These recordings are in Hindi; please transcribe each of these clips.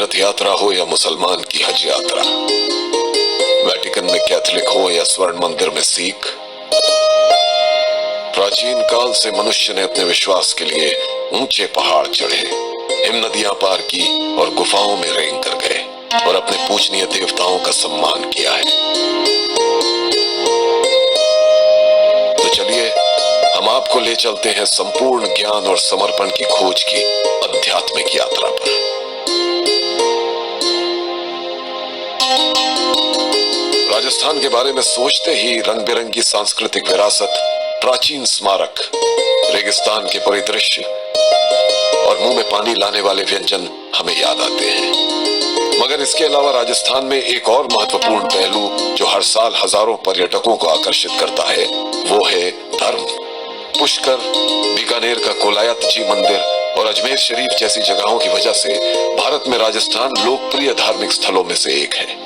तीर्थ यात्रा हो या मुसलमान की हज यात्रा, वेटिकन में कैथोलिक हो या स्वर्ण मंदिर में सिख, प्राचीन काल से मनुष्य ने अपने विश्वास के लिए ऊंचे पहाड़ चढ़े, हिम नदियां पार की और गुफाओं में रेंग कर गए और अपने पूजनीय देवताओं का सम्मान किया है। तो चलिए हम आपको ले चलते हैं संपूर्ण ज्ञान और समर्पण की खोज की आध्यात्मिक यात्रा पर। राजस्थान के बारे में सोचते ही रंग बिरंगी सांस्कृतिक विरासत, प्राचीन स्मारक, रेगिस्तान के परिदृश्य और मुंह में पानी लाने वाले व्यंजन हमें याद आते हैं। मगर इसके अलावा राजस्थान में एक और महत्वपूर्ण पहलू जो हर साल हजारों पर्यटकों को आकर्षित करता है, वो है धर्म। पुष्कर, बीकानेर का कोलायत जी मंदिर और अजमेर शरीफ जैसी जगहों की वजह से भारत में राजस्थान लोकप्रिय धार्मिक स्थलों में से एक है।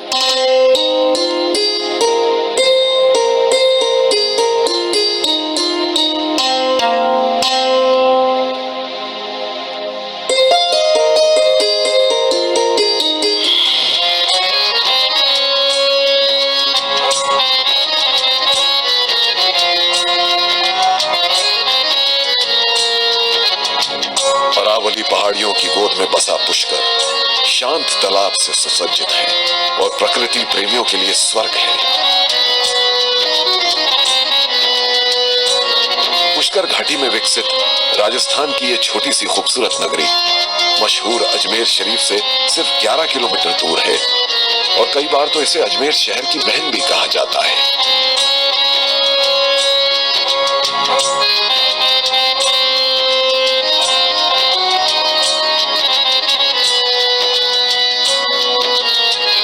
अरावली पहाड़ियों की गोद में बसा पुष्कर शांत तालाब से सुसज्जित है और प्रकृति प्रेमियों के लिए स्वर्ग है। पुष्कर घाटी में विकसित राजस्थान की ये छोटी सी खूबसूरत नगरी मशहूर अजमेर शरीफ से सिर्फ 11 किलोमीटर दूर है और कई बार तो इसे अजमेर शहर की बहन भी कहा जाता है।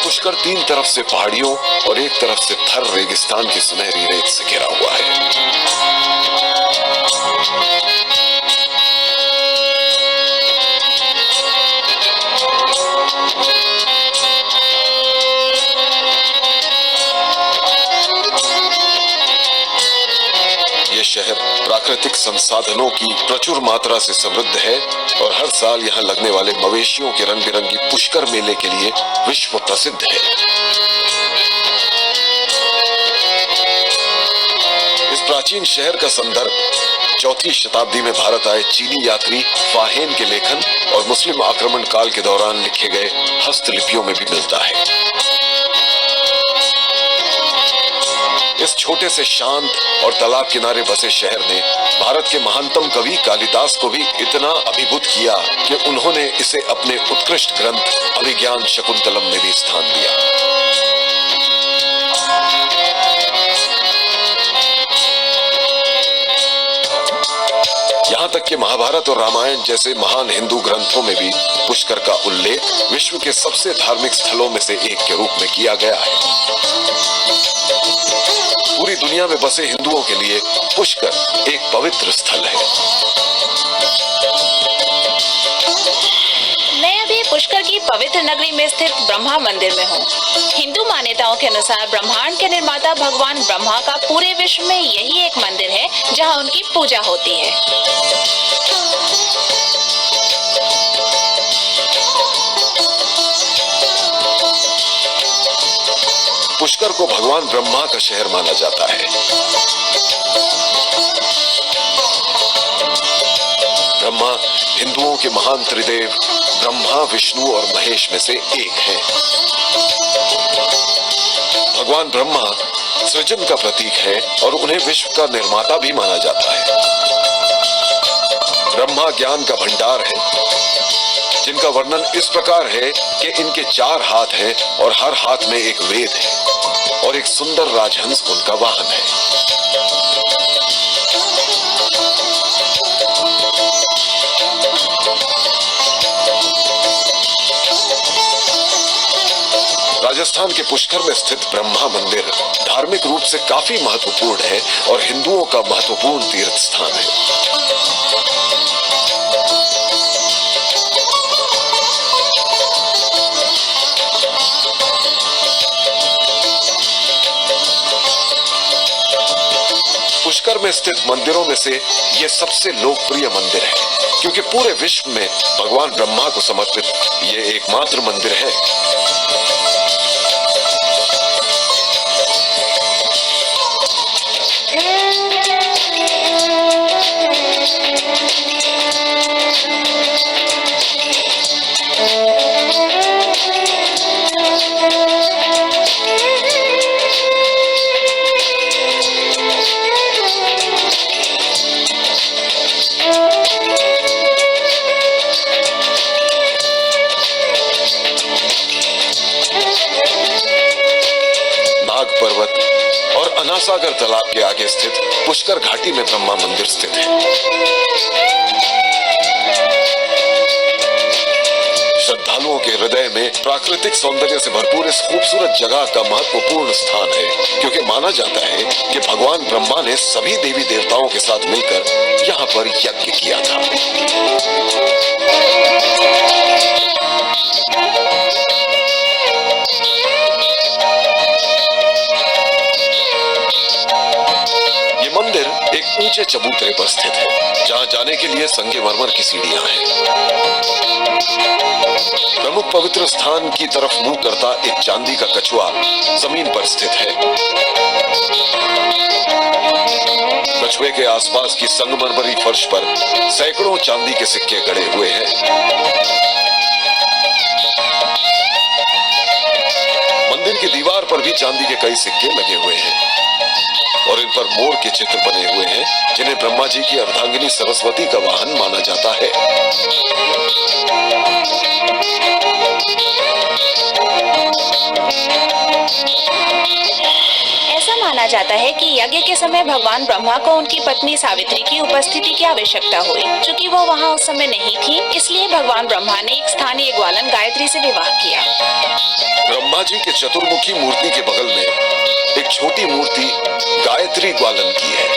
पुष्कर 3 तरफ से पहाड़ियों और एक तरफ से थर रेगिस्तान की सुनहरी रेत से घिरा हुआ है। ये शहर प्राकृतिक संसाधनों की प्रचुर मात्रा से समृद्ध है और हर साल यहाँ लगने वाले मवेशियों के रंग बिरंगी पुष्कर मेले के लिए विश्व प्रसिद्ध है। इस प्राचीन शहर का संदर्भ 4वीं शताब्दी में भारत आए चीनी यात्री फाहेन के लेखन और मुस्लिम आक्रमण काल के दौरान लिखे गए हस्तलिपियों में भी मिलता है। इस छोटे से शांत और तालाब किनारे बसे शहर ने भारत के महानतम कवि कालिदास को भी इतना अभिभूत किया कि उन्होंने इसे अपने उत्कृष्ट ग्रंथ अभिज्ञान शकुंतलम में भी स्थान दिया। यहाँ तक कि महाभारत और रामायण जैसे महान हिंदू ग्रंथों में भी पुष्कर का उल्लेख विश्व के सबसे धार्मिक स्थलों में से एक के रूप में किया गया है। पूरी दुनिया में बसे हिंदुओं के लिए पुष्कर एक पवित्र स्थल है। मैं अभी पुष्कर की पवित्र नगरी में स्थित ब्रह्मा मंदिर में हूँ। हिंदू मान्यताओं के अनुसार ब्रह्मांड के निर्माता भगवान ब्रह्मा का पूरे विश्व में यही एक मंदिर है जहाँ उनकी पूजा होती है। पुष्कर को भगवान ब्रह्मा का शहर माना जाता है। ब्रह्मा हिंदुओं के महान त्रिदेव ब्रह्मा, विष्णु और महेश में से एक है। भगवान ब्रह्मा सृजन का प्रतीक है और उन्हें विश्व का निर्माता भी माना जाता है। ब्रह्मा ज्ञान का भंडार है, जिनका वर्णन इस प्रकार है कि इनके 4 हाथ हैं और हर हाथ में एक वेद है और एक सुंदर राजहंस उनका वाहन है। राजस्थान के पुष्कर में स्थित ब्रह्मा मंदिर धार्मिक रूप से काफी महत्वपूर्ण है और हिंदुओं का महत्वपूर्ण तीर्थ स्थान है। पुष्कर में स्थित मंदिरों में से ये सबसे लोकप्रिय मंदिर है, क्योंकि पूरे विश्व में भगवान ब्रह्मा को समर्पित ये एकमात्र मंदिर है। पर्वत और अनासागर तालाब के आगे स्थित पुष्कर घाटी में ब्रह्मा मंदिर स्थित है। श्रद्धालुओं के हृदय में प्राकृतिक सौंदर्य से भरपूर इस खूबसूरत जगह का महत्वपूर्ण स्थान है, क्योंकि माना जाता है कि भगवान ब्रह्मा ने सभी देवी देवताओं के साथ मिलकर यहाँ पर यज्ञ किया था। मंदिर एक ऊंचे चबूतरे पर स्थित है, जहां जाने के लिए संगमरमर की सीढ़ियां हैं। प्रमुख पवित्र स्थान की तरफ मुंह करता एक चांदी का कछुआ जमीन पर स्थित है। कछुए के आसपास की संगमरमरी फर्श पर सैकड़ों चांदी के सिक्के गड़े हुए हैं। मंदिर की दीवार पर भी चांदी के कई सिक्के लगे हुए हैं और इन पर मोर के चित्र बने हुए हैं, जिन्हें ब्रह्मा जी की अर्धांगिनी सरस्वती का वाहन माना जाता है। ऐसा माना जाता है कि यज्ञ के समय भगवान ब्रह्मा को उनकी पत्नी सावित्री की उपस्थिति की आवश्यकता हुई। चूंकि वो वहाँ उस समय नहीं थी, इसलिए भगवान ब्रह्मा ने एक स्थानीय ग्वालन गायत्री से विवाह किया। ब्रह्मा जी के चतुर्मुखी मूर्ति के बगल में एक छोटी मूर्ति गायत्री ग्वालन की है।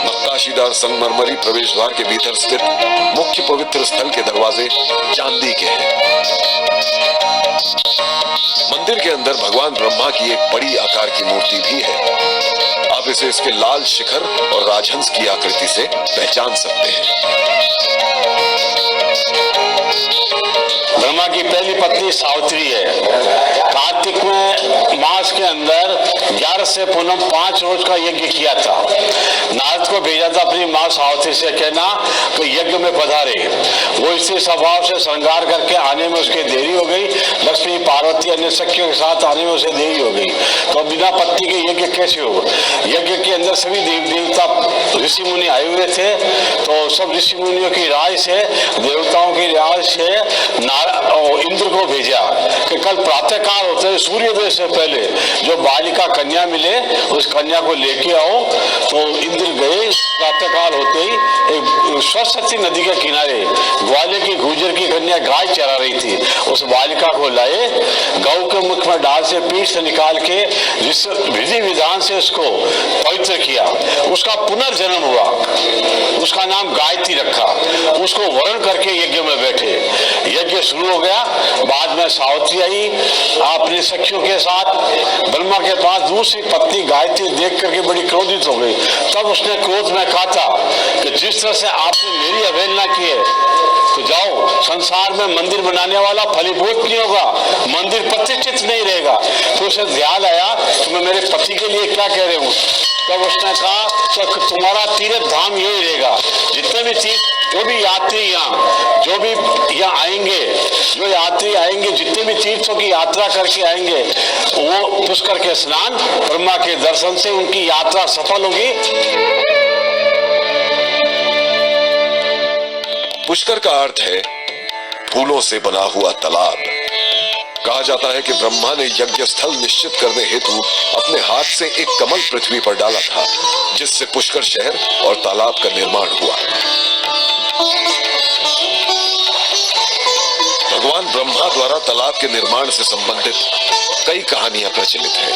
नक्काशीदार संगमरमरी प्रवेश द्वार के भीतर स्थित मुख्य पवित्र स्थल के दरवाजे चांदी के हैं। मंदिर के अंदर भगवान ब्रह्मा की एक बड़ी आकार की मूर्ति भी है। आप इसे इसके लाल शिखर और राजहंस की आकृति से पहचान सकते हैं। ब्रह्मा की पहली पत्नी सावित्री है। कार्तिक में मास के अंदर 11 से पूनम 5 रोज का यज्ञ किया था। नारद को भेजा था अपनी माँ सावित्री से कहना कि यज्ञ में पधारे। वो स्त्री स्वभाव से श्रृंगार करके आने में उसकी देरी हो गई। लक्ष्मी पार्वती अन्य सखियों के साथ आने में उसे देरी हो गई। तो बिना पत्नी के यज्ञ कैसे हो? यज्ञ के अंदर सभी देव देवता ऋषि मुनि आए हुए थे। तो सब ऋषि मुनियों की राय से, देवताओं की राय से इंद्र को भेजा कि कल प्रातः काल होते हैं, सूर्योदय से पहले जो बालिका कन्या मिले उस कन्या को लेके आओ। तो इंद्र गए। प्रातः काल होते ही एक सरस्वती नदी के किनारे ग्वालियर की गुर्जर की कन्या गाय चरा रही थी। उस बालिका को लाए, गौ के मुख में डाल से पीठ से निकाल के विधि विधान से उसको पवित्र किया। उसका पुनर्जन्म हुआ। उसका नाम गायत्री रखा। उसको वर्ण करके यज्ञ में बैठे। यज्ञ शुरू हो गया। बाद में सावित्री आई अपनी सखियों के साथ ब्रह्मा के पास। दूसरी पत्नी गायत्री देख करके बड़ी क्रोधित हो गई। तब उसने क्रोध में कहा था कि जिस तरह से आपने मेरी अवहेलना की है, तो जाओ, संसार में मंदिर बनाने वाला फलीभूत नहीं होगा, मंदिर प्रतिष्ठित नहीं रहेगा। तो उसे ध्यान आया तो मैं मेरे पति के लिए क्या कह रहे हूँ। तब उसने कहा तो तुम्हारा तीर्थ धाम यही रहेगा। जितने भी तीर्थ, जो भी यात्री जो भी यहाँ आएंगे, जो यात्री आएंगे, जितने भी तीर्थों की यात्रा करके आएंगे, वो पुष्कर के स्नान, ब्रह्मा के दर्शन से उनकी यात्रा सफल होगी। पुष्कर का अर्थ है फूलों से बना हुआ तालाब। कहा जाता है कि ब्रह्मा ने यज्ञ स्थल निश्चित करने हेतु अपने हाथ से एक कमल पृथ्वी पर डाला था, जिससे पुष्कर शहर और तालाब का निर्माण हुआ। भगवान ब्रह्मा द्वारा तालाब के निर्माण से संबंधित कई कहानियां प्रचलित हैं।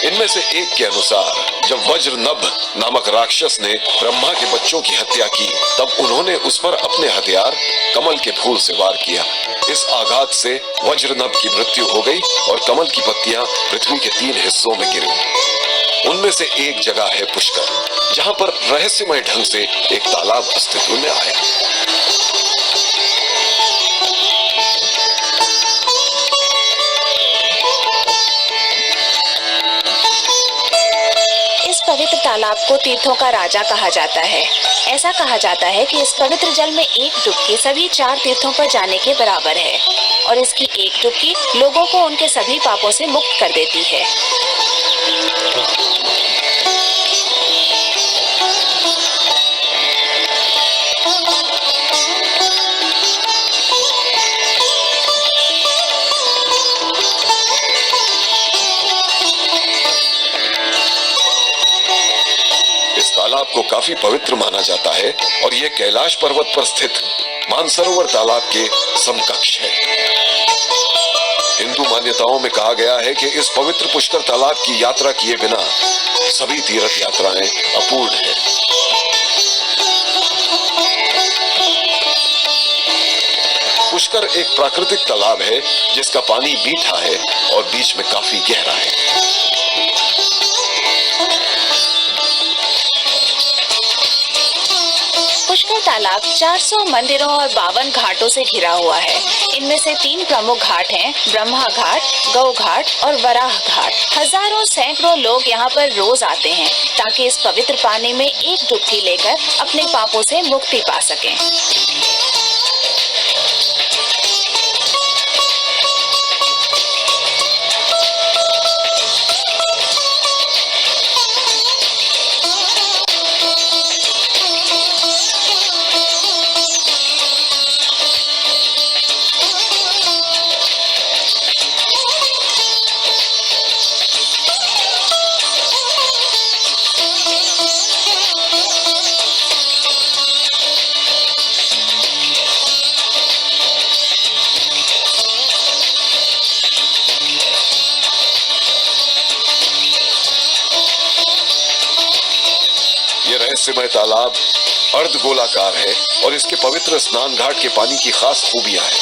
इनमें से एक के अनुसार जब वज्रनभ नामक राक्षस ने ब्रह्मा के बच्चों की हत्या की, तब उन्होंने उस पर अपने हथियार कमल के फूल से वार किया। इस आघात से वज्रनभ की मृत्यु हो गई और कमल की पत्तियां पृथ्वी के 3 हिस्सों में गिरी। उनमें से एक जगह है पुष्कर, जहां पर रहस्यमय ढंग से एक तालाब अस्तित्व में आया। पवित्र तालाब को तीर्थों का राजा कहा जाता है। ऐसा कहा जाता है कि इस पवित्र जल में एक डुबकी सभी 4 तीर्थों पर जाने के बराबर है और इसकी एक डुबकी लोगों को उनके सभी पापों से मुक्त कर देती है। तालाब को काफी पवित्र माना जाता है और यह कैलाश पर्वत पर स्थित मानसरोवर तालाब के समकक्ष है। हिंदू मान्यताओं में कहा गया है कि इस पवित्र पुष्कर तालाब की यात्रा किए बिना सभी तीर्थ यात्राएं अपूर्ण हैं। पुष्कर एक प्राकृतिक तालाब है जिसका पानी मीठा है और बीच में काफी गहरा है। पुष्कर तालाब 400 मंदिरों और 52 घाटों से घिरा हुआ है। इनमें से 3 प्रमुख घाट हैं, ब्रह्मा घाट, गौ घाट और वराह घाट। हजारों सैकड़ों लोग यहाँ पर रोज आते हैं ताकि इस पवित्र पानी में एक डुबकी लेकर अपने पापों से मुक्ति पा सकें। रहस्यमय तालाब अर्ध गोलाकार है और इसके पवित्र स्नान घाट के पानी की खास खूबियां हैं,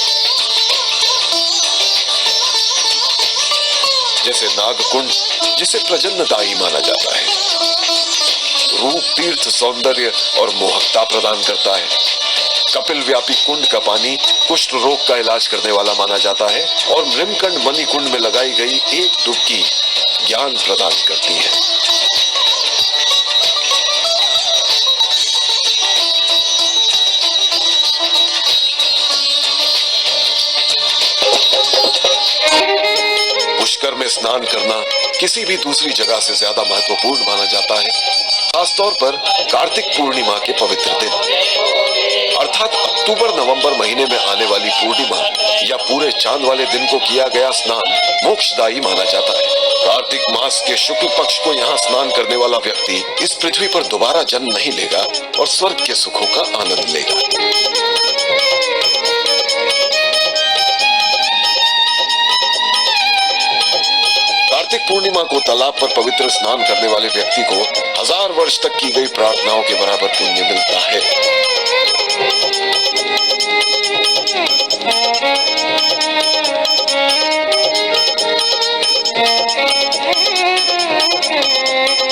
जैसे नागकुंड जिसे प्रजन्नदायी माना जाता है, रूप, तीर्थ, सौंदर्य और मोहकता प्रदान करता है। कपिल व्यापी कुंड का पानी कुष्ठ रोग का इलाज करने वाला माना जाता है और मृमकंड मणिकुंड में लगाई गई एक डुबकी ज्ञान प्रदान करती है। पुष्कर में स्नान करना किसी भी दूसरी जगह से ज्यादा महत्वपूर्ण माना जाता है, खासतौर पर कार्तिक पूर्णिमा के पवित्र दिन, अर्थात अक्टूबर-नवंबर महीने में आने वाली पूर्णिमा या पूरे चांद वाले दिन को किया गया स्नान मोक्षदायी माना जाता है। कार्तिक मास के शुक्ल पक्ष को यहाँ स्नान करने वाला व्यक्ति इस पृथ्वी पर दोबारा जन्म नहीं लेगा और स्वर्ग के सुखों का आनंद लेगा। कार्तिक पूर्णिमा को तालाब पर पवित्र स्नान करने वाले व्यक्ति को 1000 वर्ष तक की गई प्रार्थनाओं के बराबर पुण्य मिलता है।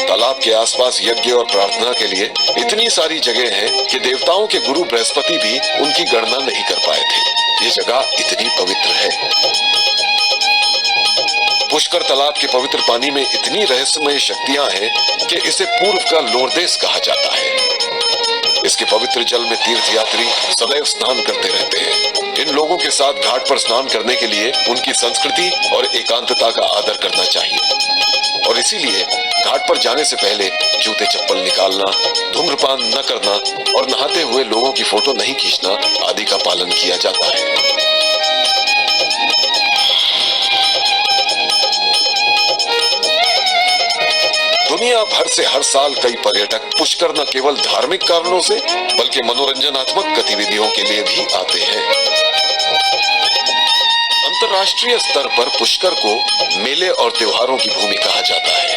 तालाब के आसपास यज्ञ और प्रार्थना के लिए इतनी सारी जगह हैं कि देवताओं के गुरु बृहस्पति भी उनकी गणना नहीं कर पाए थे। ये जगह इतनी पवित्र है। पुष्कर तालाब के पवित्र पानी में इतनी रहस्यमय शक्तियां हैं कि इसे पूर्व का लोरदेश कहा जाता है। इसके पवित्र जल में तीर्थ यात्री सदैव स्नान करते रहते हैं। इन लोगों के साथ घाट पर स्नान करने के लिए उनकी संस्कृति और एकांतता का आदर करना चाहिए और इसीलिए घाट पर जाने से पहले जूते चप्पल निकालना, धूम्रपान न करना और नहाते हुए लोगों की फोटो नहीं खींचना आदि का पालन किया जाता है। दुनिया भर से हर साल कई पर्यटक पुष्कर न केवल धार्मिक कारणों से बल्कि मनोरंजनात्मक गतिविधियों के लिए भी आते हैं। अंतर्राष्ट्रीय स्तर पर पुष्कर को मेले और त्योहारों की भूमि कहा जाता है।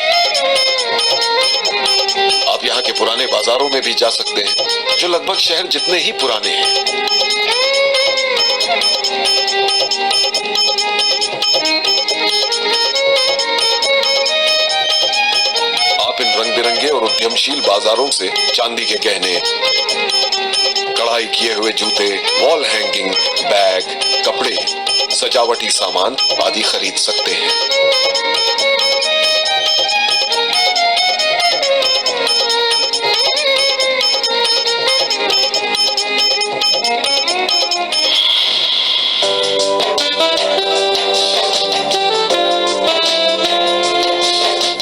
आप यहाँ के पुराने बाजारों में भी जा सकते हैं, जो लगभग शहर जितने ही पुराने हैं। आप इन रंग बिरंगे और उद्यमशील बाजारों से चांदी के गहने, कढ़ाई किए हुए जूते, वॉल हैंगिंग, बैग, कपड़े, सजावटी सामान आदि खरीद सकते हैं।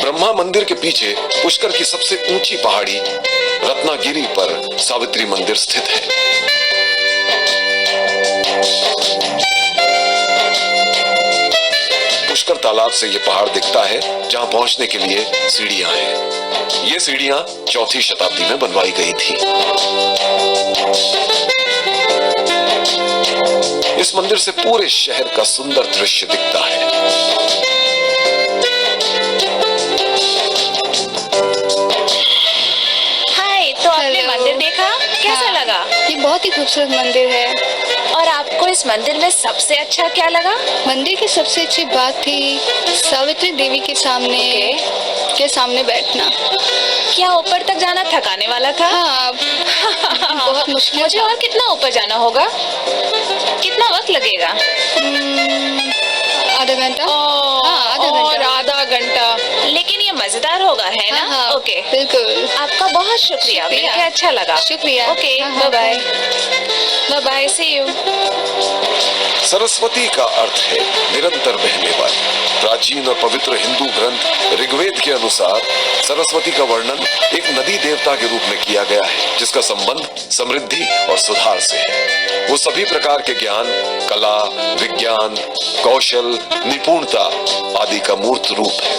ब्रह्मा मंदिर के पीछे पुष्कर की सबसे ऊंची पहाड़ी रत्नागिरी पर सावित्री मंदिर स्थित है। पुष्कर तालाब से ये पहाड़ दिखता है, जहां पहुंचने के लिए सीढ़ियां हैं। ये सीढ़ियां 4वीं शताब्दी में बनवाई गई थी। इस मंदिर से पूरे शहर का सुंदर दृश्य दिखता है। हाय, तो आपने मंदिर देखा, कैसा लगा? ये बहुत ही खूबसूरत मंदिर है। और आपको इस मंदिर में सबसे अच्छा क्या लगा? मंदिर की सबसे अच्छी बात थी सावित्री देवी के सामने बैठना। क्या ऊपर तक जाना थकाने वाला था? हाँ, बहुत मुश्किल मुझे था। और कितना ऊपर जाना होगा? कितना वक्त लगेगा? आधा घंटा। हाँ, आधा और घंटा। आधा घंटा। लेकिन ये मजेदार होगा, है ना? हाँ, ओके, बिल्कुल। आपका बहुत शुक्रिया, शुक्रिया। मिलके अच्छा लगा। शुक्रिया। ओके, हाँ, bye bye bye, see you. Saraswati का अर्थ है निरंतर बहने वाली। प्राचीन और पवित्र हिंदू ग्रंथ ऋग्वेद के अनुसार सरस्वती का वर्णन एक नदी देवता के रूप में किया गया है, जिसका संबंध समृद्धि और सुधार से है। वो सभी प्रकार के ज्ञान, कला, विज्ञान, कौशल, निपुणता आदि का मूर्त रूप है।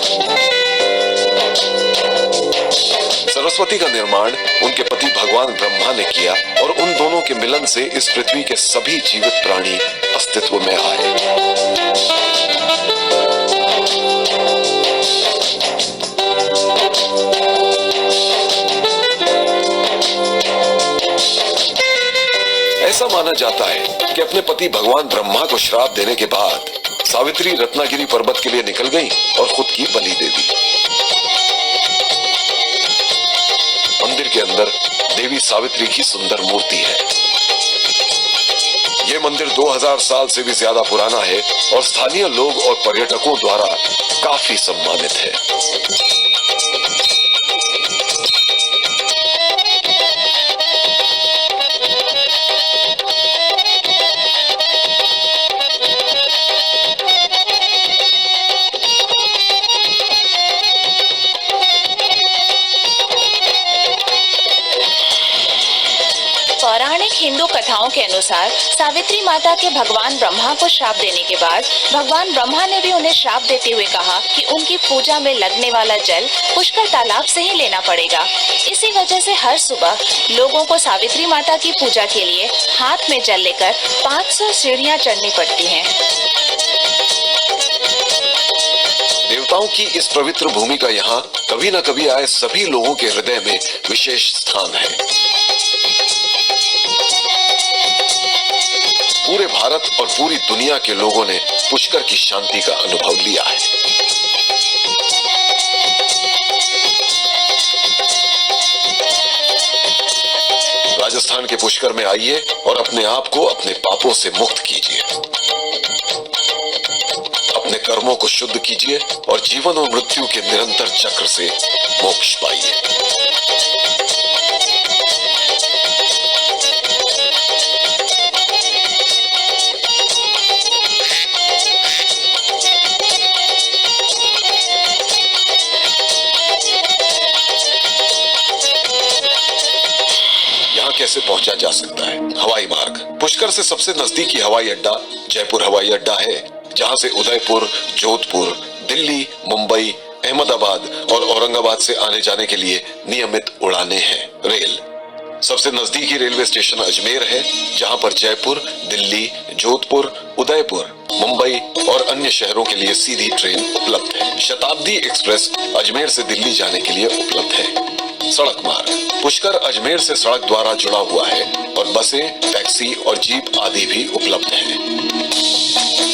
सरस्वती का निर्माण उनके पति भगवान ब्रह्मा ने किया और उन दोनों के मिलन से इस पृथ्वी के सभी जीवित प्राणी अस्तित्व में आए। ऐसा माना जाता है कि अपने पति भगवान ब्रह्मा को श्राप देने के बाद सावित्री रत्नागिरी पर्वत के लिए निकल गई और खुद की बलि दे दी। मंदिर के अंदर देवी सावित्री की सुंदर मूर्ति है। यह मंदिर 2000 साल से भी ज्यादा पुराना है और स्थानीय लोग और पर्यटकों द्वारा काफी सम्मानित है। पौराणिक हिंदू कथाओं के अनुसार सावित्री माता के भगवान ब्रह्मा को श्राप देने के बाद भगवान ब्रह्मा ने भी उन्हें श्राप देते हुए कहा कि उनकी पूजा में लगने वाला जल पुष्कर तालाब से ही लेना पड़ेगा। इसी वजह से हर सुबह लोगों को सावित्री माता की पूजा के लिए हाथ में जल लेकर 500 सीढ़ियां चढ़नी पड़ती हैं। देवताओं की इस पवित्र भूमि का यहाँ कभी न कभी आए सभी लोगों के हृदय में विशेष स्थान है। पूरे भारत और पूरी दुनिया के लोगों ने पुष्कर की शांति का अनुभव लिया है। राजस्थान के पुष्कर में आइए और अपने आप को अपने पापों से मुक्त कीजिए, अपने कर्मों को शुद्ध कीजिए और जीवन और मृत्यु के निरंतर चक्र से मोक्ष पाइए। कैसे पहुंचा जा सकता है? हवाई मार्ग। पुष्कर से सबसे नजदीकी हवाई अड्डा जयपुर हवाई अड्डा है, जहां से उदयपुर, जोधपुर, दिल्ली, मुंबई, अहमदाबाद और औरंगाबाद से आने जाने के लिए नियमित उड़ानें हैं। रेल सबसे नजदीकी रेलवे स्टेशन अजमेर है, जहां पर जयपुर, दिल्ली, जोधपुर, उदयपुर, मुंबई और अन्य शहरों के लिए सीधी ट्रेन उपलब्ध है। शताब्दी एक्सप्रेस अजमेर से दिल्ली जाने के लिए उपलब्ध है। सड़क मार्ग पुष्कर अजमेर से सड़क द्वारा जुड़ा हुआ है और बसें, टैक्सी और जीप आदि भी उपलब्ध है।